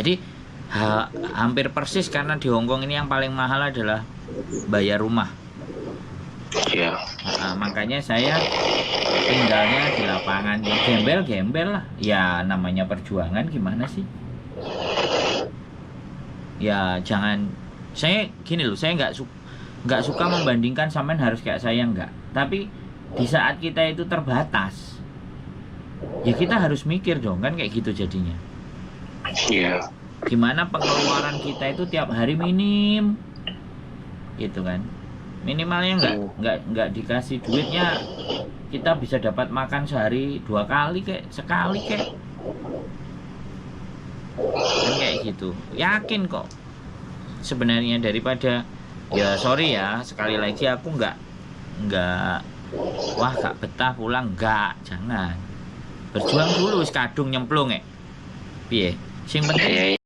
Jadi hampir persis, karena di Hongkong ini yang paling mahal adalah bayar rumah. Iya. Makanya saya tinggalnya di lapangan, ya gembel-gembel lah. Ya namanya perjuangan, gimana sih? Ya jangan, saya gini loh, saya nggak suka membandingkan sampean harus kayak saya, nggak. Tapi di saat kita itu terbatas, ya kita harus mikir dong, kan kayak gitu jadinya. Iya. Gimana pengeluaran kita itu tiap hari minim, gitu kan? Minimalnya nggak dikasih duitnya, kita bisa dapat makan sehari 2 kali kayak sekali kayak, kan kayak gitu. Yakin kok sebenarnya, daripada, ya sorry ya sekali lagi, aku nggak wah gak betah pulang, nggak, jangan. Berjuang dulu, kadung nyemplung piye, sing penting Iya.